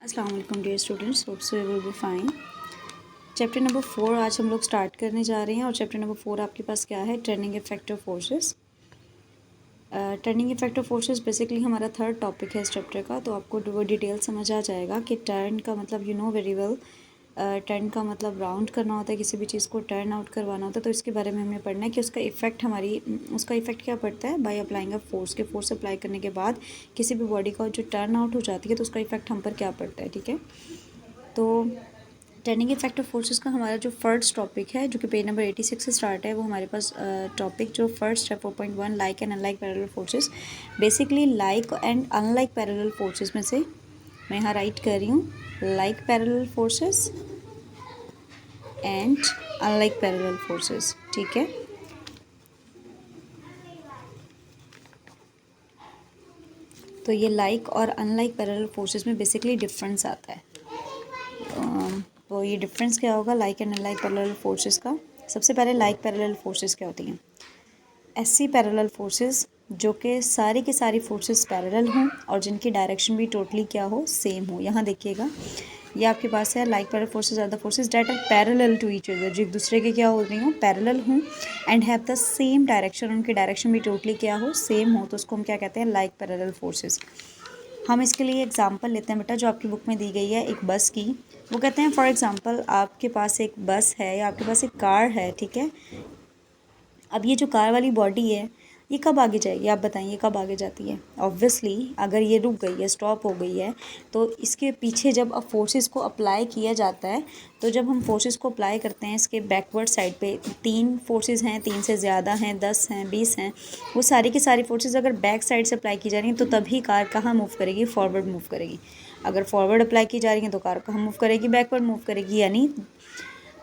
अस्सलाम वालेकुम dear students, hope so you will be fine. Chapter number 4 आज हम लोग स्टार्ट करने जा रहे हैं और चैप्टर नंबर 4 आपके पास क्या है, turning effect of forces. Turning effect of forces basically हमारा थर्ड टॉपिक है इस चैप्टर का। तो आपको वो डिटेल समझ आ जाएगा कि टर्न का मतलब you know very well, turn का मतलब राउंड करना होता है, किसी भी चीज़ को टर्न आउट करवाना होता है। तो इसके बारे में हमें पढ़ना है कि उसका इफ़ेक्ट क्या पड़ता है बाय अप्लाइंग अ फोर्स। के फोर्स अप्लाई करने के बाद किसी भी बॉडी का जो टर्न आउट हो जाती है तो उसका इफ़ेक्ट हम पर क्या पड़ता है, ठीक है। तो टर्निंग इफेक्ट ऑफ फोर्सेस का हमारा जो फर्स्ट टॉपिक है, जो कि पेज नंबर 86 से स्टार्ट है, वो हमारे पास टॉपिक जो फर्स्ट है 4.1 like and unlike parallel forces. Basically like and unlike parallel forces में से मैं यहाँ राइट कर रही हूँ like parallel forces and unlike parallel forces, ठीक है। तो ये लाइक और अनलाइक पैरेलल फोर्सेस में बेसिकली डिफरेंस आता है। तो ये डिफरेंस क्या होगा like and unlike parallel forces का। सबसे पहले लाइक पैरेलल फोर्सेस क्या होती हैं। ऐसी पैरेलल फोर्सेस जो कि सारी की सारी फोर्सेस पैरेलल हों और जिनकी डायरेक्शन भी टोटली क्या हो, सेम हो। यहाँ देखिएगा, ये आपके पास है like parallel forces are the forces that are parallel to each other, जो एक दूसरे के क्या हो रही हो, पैरेलल हों and have the same direction, उनकी डायरेक्शन भी टोटली क्या हो, सेम हो। तो उसको हम क्या कहते हैं, लाइक पैरेलल फोर्सेस। हम इसके लिए एग्जांपल लेते हैं बेटा, जो आपकी बुक में दी गई है एक बस की। वो कहते हैं फॉर एग्जांपल आपके पास एक बस है या आपके पास एक कार है, ठीक है। अब ये जो कार वाली बॉडी है ये कब आगे जाएगी, आप बताइए कब आगे जाती है। ऑब्वियसली अगर ये रुक गई है, स्टॉप हो गई है, तो इसके पीछे जब अब फोर्सेस को अप्लाई किया जाता है, तो जब हम फोर्सेस को अप्लाई करते हैं इसके बैकवर्ड साइड पे, 3 फोर्सेस हैं, 3 से ज़्यादा हैं, 10 हैं, 20 हैं, वो सारी की सारी फोर्सेस अगर बैक साइड से अप्लाई की जा रही हैं तो तभी कार कहाँ मूव करेगी, फॉरवर्ड मूव करेगी। अगर फॉरवर्ड अप्लाई की जा रही हैं तो कार कहाँ मूव करेगी, बैकवर्ड मूव करेगी। यानी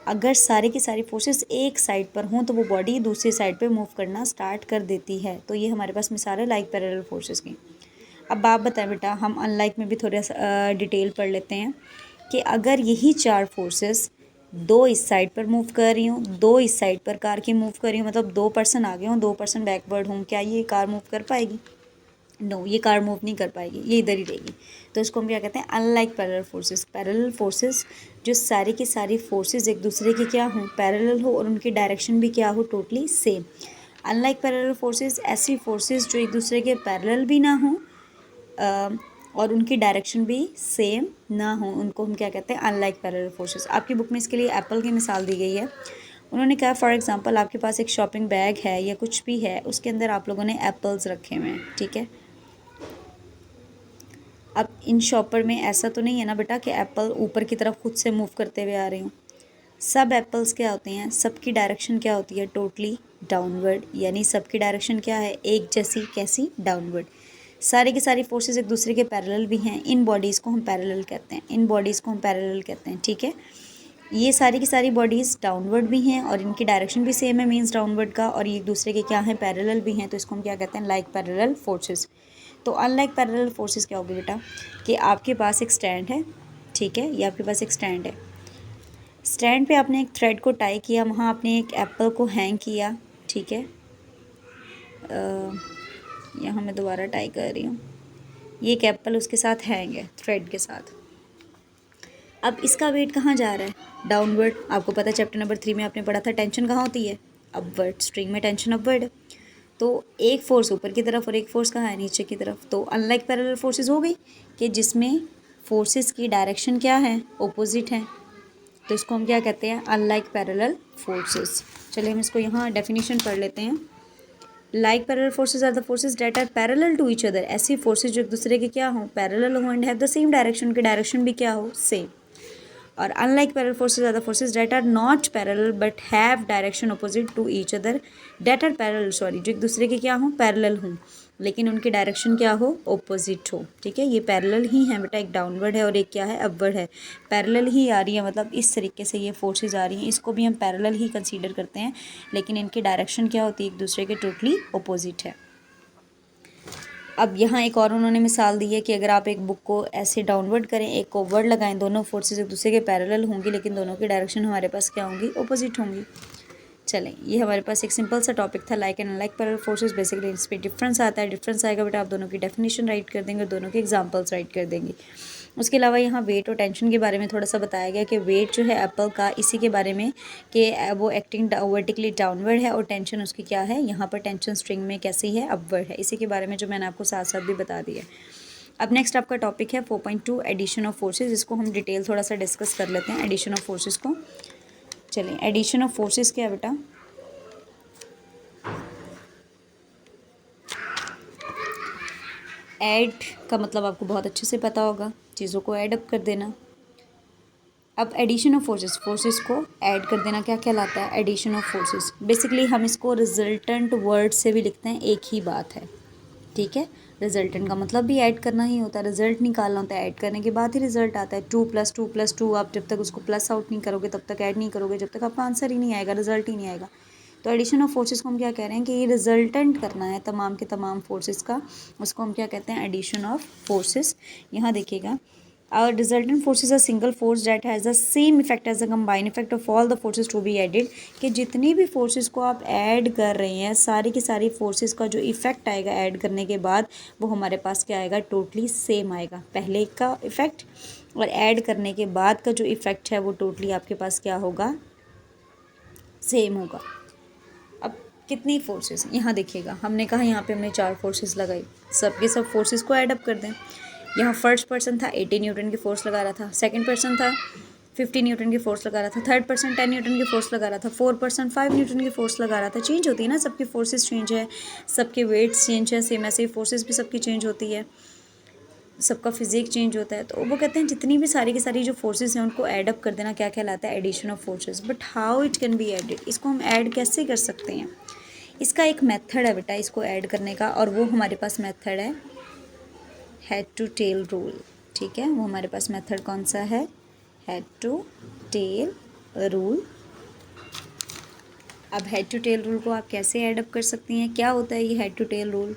अगर सारी की सारी फोर्सेस एक साइड पर हों तो वो बॉडी दूसरी साइड पे मूव करना स्टार्ट कर देती है। तो ये हमारे पास मिसाल है लाइक पैरेलल फोर्सेस की। अब आप बताएं बेटा, हम अनलाइक में भी थोड़ा सा डिटेल पढ़ लेते हैं कि अगर यही 4 फोर्सेस 2 इस साइड पर मूव कर रही हूँ, 2 इस साइड पर कार की मूव कर रही हूँ, मतलब 2 पर्सन आगे हों, 2 पर्सन बैकवर्ड हों, क्या ये कार मूव कर पाएगी? नो, ये कार मूव नहीं कर पाएगी, ये इधर ही रहेगी। तो इसको हम क्या कहते हैं, unlike parallel forces. Parallel forces जो सारी की सारी फोर्सेस एक दूसरे के क्या हों, पैरेलल हो और उनकी डायरेक्शन भी क्या हो, totally same. Unlike parallel forces ऐसी फोर्सेस जो एक दूसरे के पैरेलल भी ना हों और उनकी डायरेक्शन भी सेम ना हो, उनको हम क्या कहते हैं, अनलाइक पैरेलल फोर्सेस। आपकी बुक में इसके लिए एप्पल की मिसाल दी गई है। उन्होंने कहा फॉर एग्जांपल आपके पास एक शॉपिंग बैग है या कुछ भी है, उसके अंदर आप लोगों ने एप्पल्स रखे हुए हैं, ठीक है। अब इन शॉपर में ऐसा तो नहीं है ना बेटा कि एप्पल ऊपर की तरफ खुद से मूव करते हुए आ रहे हों। सब एप्पल्स क्या होते हैं, सबकी डायरेक्शन क्या होती है, टोटली डाउनवर्ड। यानी सबकी डायरेक्शन क्या है, एक जैसी, कैसी, डाउनवर्ड। सारी की सारी फोर्सेस एक दूसरे के पैरेलल भी हैं। इन बॉडीज़ को हम पैरेलल कहते हैं, इन बॉडीज़ को हम पैरेलल कहते हैं, ठीक है। ये सारी की सारी बॉडीज़ डाउनवर्ड भी हैं और इनकी डायरेक्शन भी सेम है, मीन्स डाउनवर्ड का, और ये एक दूसरे के क्या हैं, पैरेलल भी हैं। तो इसको हम क्या कहते हैं, लाइक पैरेलल फोर्सेस। तो अनलाइक पैरेलल फोर्सेस क्या होगी बेटा, कि आपके पास एक स्टैंड है, ठीक है, ये आपके पास एक स्टैंड है। स्टैंड पे आपने एक थ्रेड को टाई किया, वहाँ आपने एक एप्पल को हैंग किया, ठीक है। यहाँ मैं दोबारा टाई कर रही हूँ। ये एक एप्पल उसके साथ हैंग है थ्रेड के साथ। अब इसका वेट कहाँ जा रहा है, डाउनवर्ड। आपको पता है चैप्टर नंबर 3 में आपने पढ़ा था टेंशन कहाँ होती है, अपवर्ड। स्ट्रिंग में टेंशन अपवर्ड है। तो एक फोर्स ऊपर की तरफ और एक फोर्स कहाँ है, नीचे की तरफ। तो अनलाइक पैरेलल फोर्सेस हो गई कि जिसमें फोर्सेस की डायरेक्शन क्या है, ओपोजिट है। तो इसको हम क्या कहते हैं, अनलाइक पैरेलल फोर्सेस। चलिए हम इसको यहाँ डेफिनेशन पढ़ लेते हैं। Like parallel forces are the forces that are parallel to each other. ऐसी फोर्सेस जो एक दूसरे के क्या हो, पैरेलल हो and have the same direction, उनकी डायरेक्शन भी क्या हो, सेम। और unlike parallel forces are the forces that are not parallel but have direction opposite to each other. That are parallel, sorry, जो एक दूसरे के क्या हों, पैरेलल हों, लेकिन उनकी डायरेक्शन क्या हो, ओपोजिट हो, ठीक है। ये पैरेलल ही है बेटा, एक डाउनवर्ड है और एक क्या है, अपवर्ड है। पैरेलल ही आ रही है, मतलब इस तरीके से ये फोर्सेज आ रही हैं, इसको भी हम पैरेलल ही कंसीडर करते हैं, लेकिन इनकी डायरेक्शन क्या होती है, एक दूसरे के टोटली ओपोजिट है। अब यहाँ एक और उन्होंने मिसाल दी है कि अगर आप एक बुक को ऐसे डाउनवर्ड करें, एक को वर्ड लगाएं, दोनों फोर्सेस एक दूसरे के पैरेलल होंगी, लेकिन दोनों की डायरेक्शन हमारे पास क्या होंगी, ओपोजिट होंगी। चलें, ये हमारे पास एक सिंपल सा टॉपिक था, like and unlike parallel forces. Basically इस पर डिफरेंस आता है, डिफरेंस आएगा बेटा आप दोनों की डेफिनेशन राइट कर देंगे और दोनों के एग्जांपल्स राइट कर देंगे। उसके अलावा यहाँ वेट और टेंशन के बारे में थोड़ा सा बताया गया कि वेट जो है एप्पल का इसी के बारे में कि वो एक्टिंग वर्टिकली डाउनवर्ड है और टेंशन उसकी क्या है, यहाँ पर टेंशन स्ट्रिंग में कैसी है, अपवर्ड है। इसी के बारे में जो मैंने आपको साथ साथ भी बता दिया। अब नेक्स्ट आपका टॉपिक है 4.2 एडिशन ऑफ फोर्सेस। इसको हम डिटेल थोड़ा सा डिस्कस कर लेते हैं एडिशन ऑफ फोर्सेस को। चलिए, एडिशन ऑफ फोर्सेस क्या है बेटा? ऐड का मतलब आपको बहुत अच्छे से पता होगा, चीज़ों को ऐड अप कर देना। अब एडिशन ऑफ फोर्सेस को ऐड कर देना क्या कहलाता है? Addition of forces. बेसिकली हम इसको रिजल्टेंट वर्ड से भी लिखते हैं, एक ही बात है, ठीक है। रिजल्टेंट का मतलब भी ऐड करना ही होता है, रिजल्ट निकालना होता है, ऐड करने के बाद ही रिजल्ट आता है। 2+2+2 आप जब तक उसको प्लस आउट नहीं करोगे तब तक ऐड नहीं करोगे, जब तक आपका आंसर ही नहीं आएगा, रिजल्ट ही नहीं आएगा। तो एडिशन ऑफ फोर्सेस को हम क्या कह रहे हैं कि ये रिजल्टेंट करना है तमाम के तमाम फोर्सेस का, उसको हम क्या कहते हैं? Addition of forces. यहाँ देखिएगा, our resultant force is a single force that has the same effect as the combined effect of all the forces to be added। कि जितनी भी फोर्सेस को आप ऐड कर रहे हैं, सारी की सारी फोर्सेस का जो इफेक्ट आएगा ऐड करने के बाद, वो हमारे पास क्या आएगा? टोटली सेम आएगा। पहले का इफेक्ट और ऐड करने के बाद का जो इफेक्ट है वो टोटली आपके पास क्या होगा? सेम होगा। अब कितनी फोर्सेस, यहाँ देखिएगा, हमने कहा यहाँ पे हमने 4 फोर्सेस लगाई, सब के सब फोर्सेस को ऐड अप कर दें। यहाँ फर्स्ट पर्सन था 80 न्यूटन की फोर्स लगा रहा था, सेकंड पर्सन था 50 न्यूटन की फोर्स लगा रहा था, थर्ड पर्सन 10 न्यूटन की फोर्स लगा रहा था, फोर्थ पर्सन 5 न्यूटन की फोर्स लगा रहा था। चेंज होती है ना, सबकी फोर्सेस चेंज है, सबके वेट्स चेंज है, सेम ऐसे ही फोर्सेस भी सबकी चेंज होती है, सबका फिजिक चेंज होता है। तो वो कहते हैं जितनी भी सारी की सारी जो फोर्सेस हैं उनको ऐड अप कर देना क्या कहलाता है? Addition of forces. But how it can be added, इसको हम ऐड कैसे कर सकते हैं? इसका एक मेथड है बेटा इसको ऐड करने का, और वो हमारे पास मेथड है हेड टू टेल रूल, ठीक है। वो हमारे पास मेथड कौन सा है? Head to tail rule. अब हेड टू टेल रूल को आप कैसे ऐड अप कर सकती हैं? क्या होता है ये head to tail rule?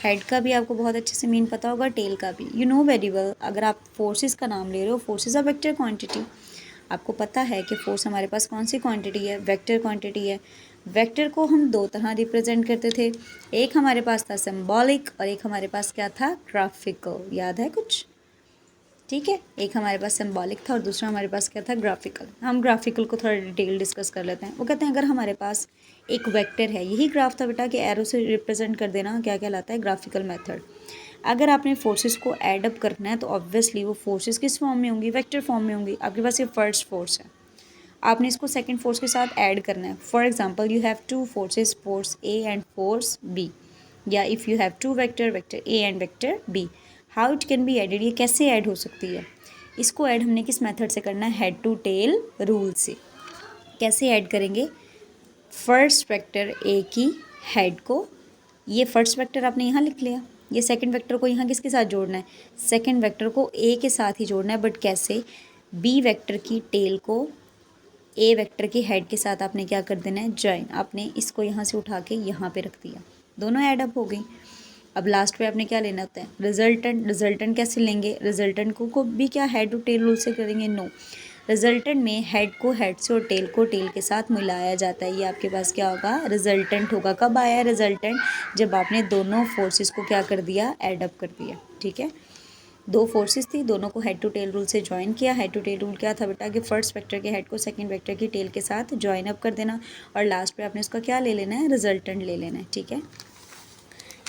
Head का भी आपको बहुत अच्छे से मीन पता होगा, टेल का भी। यू नो वेरी वेल, अगर आप फोर्सेस का नाम ले रहे हो, फोर्सेस आर वेक्टर क्वांटिटी। आपको पता है कि फोर्स हमारे पास कौन सी क्वांटिटी है? वेक्टर क्वांटिटी है। वेक्टर को हम 2 तरह रिप्रेजेंट करते थे, एक हमारे पास था सिंबॉलिक और एक हमारे पास क्या था? ग्राफिकल। याद है कुछ? ठीक है, एक हमारे पास सिंबॉलिक था और दूसरा हमारे पास क्या था? ग्राफिकल। हम ग्राफिकल को थोड़ा डिटेल डिस्कस कर लेते हैं। वो कहते हैं अगर हमारे पास एक वेक्टर है, यही ग्राफ था बेटा कि एरो से रिप्रेजेंट कर देना, क्या कहलाता है? Graphical method. अगर आपने फोर्सेस को ऐड अप करना है तो ऑब्वियसली वो फोर्सेस किस फॉर्म में होंगी? वेक्टर फॉर्म में होंगी। आपके पास ये फर्स्ट फोर्स है, आपने इसको सेकंड फोर्स के साथ ऐड करना है। For example you have 2 forces, force A and force B, या if you have 2 vector, vector A and vector B, how it can be added? ये कैसे ऐड हो सकती है? इसको ऐड हमने किस मेथड से करना है? हेड टू टेल रूल से। कैसे ऐड करेंगे? फर्स्ट वेक्टर ए की हेड को, ये फर्स्ट वेक्टर आपने यहाँ लिख लिया, ये सेकंड वेक्टर को यहाँ किसके साथ जोड़ना है? सेकंड वेक्टर को ए के साथ ही जोड़ना है। बट कैसे? बी वेक्टर की टेल को ए वेक्टर की हेड के साथ आपने क्या कर देना है? जॉइन। आपने इसको यहाँ से उठा के यहाँ पे रख दिया, दोनों ऐड अप हो गई। अब लास्ट पे आपने क्या लेना होता है? रिजल्टेंट। रिजल्टेंट कैसे लेंगे? रिजल्टेंट को भी क्या हेड टू टेल रूल से करेंगे? नो, रिजल्टेंट में हेड को हेड से और टेल को टेल के साथ मिलाया जाता है। ये आपके पास क्या होगा? रिजल्टेंट होगा। कब आया रिजल्टेंट? जब आपने दोनों फोर्सेस को क्या कर दिया? ऐड अप कर दिया, ठीक है। 2 फोर्सेस थी, दोनों को हेड टू टेल रूल से ज्वाइन किया। हेड टू टेल रूल क्या था बेटा? कि फर्स्ट वेक्टर के हेड को सेकंड वेक्टर की टेल के साथ ज्वाइन अप कर देना, और लास्ट पे आपने उसका क्या ले लेना है? रिजल्टेंट ले लेना है, ठीक है।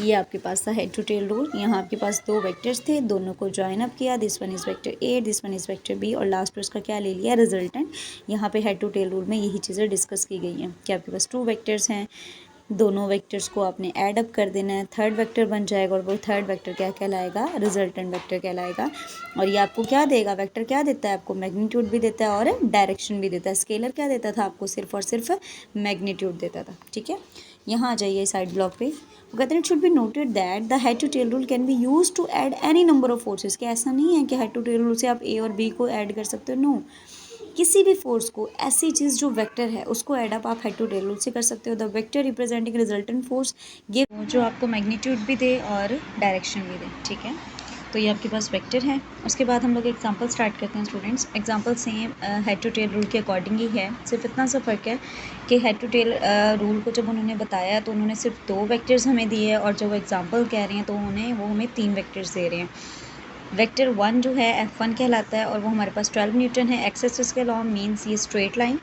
ये आपके पास था हेड टू टेल रूल। यहाँ आपके पास 2 वेक्टर्स थे, दोनों को ज्वाइन अप किया, this one is vector A, this one is vector B, और लास्ट पे उसका क्या ले लिया? रिजल्टेंट। यहाँ पे हेड टू टेल रूल में यही चीज़ें डिस्कस की गई हैं कि आपके पास 2 वेक्टर्स हैं, दोनों वेक्टर्स को आपने ऐड अप कर देना है, थर्ड वेक्टर बन जाएगा, और वो थर्ड वेक्टर क्या कहलाएगा? रिजल्टेंट वेक्टर कहलाएगा। और ये आपको क्या देगा? वेक्टर क्या देता है आपको? मैग्नीट्यूड भी देता है और डायरेक्शन भी देता है। स्केलर क्या देता था आपको? सिर्फ और सिर्फ मैग्नीट्यूड देता था, ठीक है। यहाँ आ जाइए साइड ब्लॉक पे। वो कहते हैं it should be noted that the head to tail rule can be use to add any number of forces. कि ऐसा नहीं है कि हेड टू टेल रूल से आप ए और बी को ऐड कर सकते हो, नो। किसी भी फोर्स को, ऐसी चीज़ जो वेक्टर है उसको ऐड अप आप हेड टू टेल रूल से कर सकते हो। The vector representing resultant force give, जो आपको मैग्नीट्यूड भी दे और डायरेक्शन भी दे, ठीक है। तो ये आपके पास वेक्टर है। उसके बाद हम लोग एग्जांपल स्टार्ट करते हैं students. Example same head to tail rule के अकॉर्डिंग ही है, सिर्फ इतना सा फ़र्क है कि हेड टू टेल रूल को जब उन्होंने बताया तो उन्होंने सिर्फ 2 वेक्टर्स हमें दिए, और जब वो एग्जांपल कह रहे हैं तो उन्हें वो हमें 3 वेक्टर्स दे रहे हैं। वेक्टर 1 जो है F1 कहलाता है और वो हमारे पास 12 न्यूटन है। एक्स एक्सिस के अलॉन्ग मीन्स ये स्ट्रेट लाइन।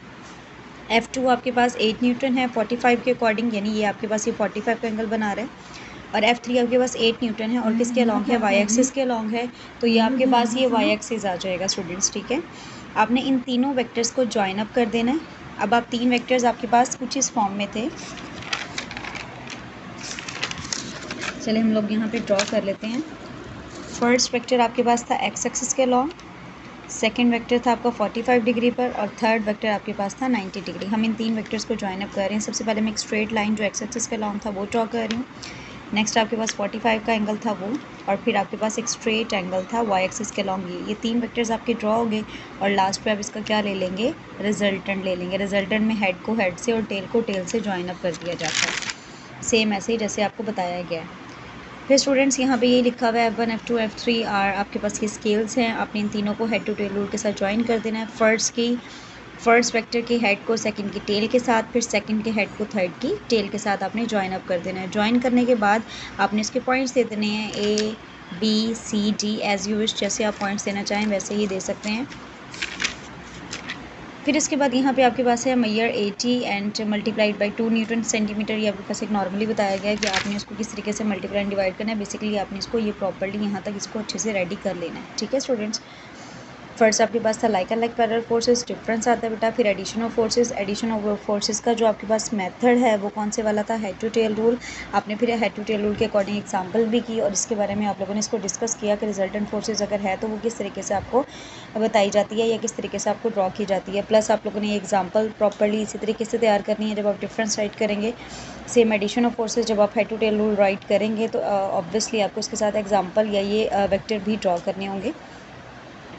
F2 आपके पास 8 न्यूटन है 45 के अकॉर्डिंग, यानी ये आपके पास ये 45 का एंगल बना रहा है। और F3 आपके पास 8 न्यूटन है और किसके अलॉन्ग है, वाई एक्सिस के अलॉन्ग है। तो ये आपके पास ये वाई एक्सिस आ जाएगा स्टूडेंट्स, ठीक है। आपने इन तीनों वेक्टर्स को ज्वाइन अप कर देना है। अब आप तीन वेक्टर्स आपके पास कुछ इस फॉर्म में थे, चलिए हम लोग यहाँ पे ड्रॉ कर लेते हैं। फर्स्ट वेक्टर आपके पास था एक्स एक्सिस के अलॉन्ग, सेकेंड वेक्टर था आपका 45 डिग्री पर और थर्ड वेक्टर आपके पास था 90 डिग्री। हम इन तीन वेक्टर्स को ज्वाइन अप कर रहे हैं। सबसे पहले मैं एक स्ट्रेट लाइन जो एक्स एक्सिस के अलॉन्ग था वो ड्रॉ कर रही हूँ। नेक्स्ट आपके पास 45 का एंगल था वो, और फिर आपके पास एक स्ट्रेट एंगल था वाई एक्सिस के अलॉन्ग। ये तीन वेक्टर्स आपके ड्रॉ हो गए और लास्ट पे आप इसका क्या ले लेंगे, रिजल्टेंट ले लेंगे। रिजल्टेंट में हेड को हेड से और टेल को टेल से ज्वाइन अप कर दिया जाता है, सेम ऐसे ही जैसे आपको बताया गया है। फिर स्टूडेंट्स यहाँ पे ये लिखा हुआ है F1 F2 F3 आर आपके पास ये स्केल्स हैं। आपने इन तीनों को हेड टू टेल रूल के साथ ज्वाइन कर देना है। फर्स्ट वेक्टर के हेड को सेकंड की टेल के साथ, फिर सेकंड के हेड को थर्ड की टेल के साथ आपने ज्वाइन अप कर देना है। ज्वाइन करने के बाद आपने इसके पॉइंट्स दे देने हैं A B C D as you wish, जैसे आप पॉइंट्स देना चाहें वैसे ही दे सकते हैं। फिर इसके बाद यहाँ पे आपके पास है Maihar 80 and multiplied by 2 Newton centimetre. ये आपके पास एक नॉर्मली बताया गया है कि आपने इसको किस तरीके से मल्टीप्लाई एंड डिवाइड करना है। बेसिकली आपने इसको ये प्रॉपर्ली यहाँ तक इसको अच्छे से रेडी कर लेना है, ठीक है स्टूडेंट्स। फर्स्ट आपके पास था like and like parallel forces, difference आता है बेटा। फिर addition of forces, addition of forces का जो आपके पास मेथड है वो कौन से वाला था, हेड टू टेल रूल। आपने फिर हेड टू टेल रूल के अकॉर्डिंग एग्जांपल भी की और इसके बारे में आप लोगों ने इसको डिस्कस किया कि रिजल्टेंट फोर्सेस अगर है तो वो किस तरीके से आपको बताई जाती है या किस तरीके से आपको ड्रॉ की जाती है। प्लस आप लोगों ने ये एग्जाम्पल प्रॉपरली इसी तरीके से तैयार करनी है जब आप डिफरेंस राइट करेंगे। सेम एडिशन ऑफ फोर्सेस जब आप head to tail rule write करेंगे तो ऑब्वियसली आपको इसके साथ एग्जाम्पल या ये वेक्टर भी ड्रॉ करने होंगे,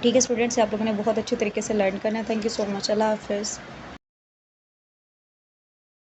ठीक है स्टूडेंट्स। आप लोगों ने बहुत अच्छे तरीके से लर्न करना है। थैंक यू सो मच, अल्लाह हाफिज़।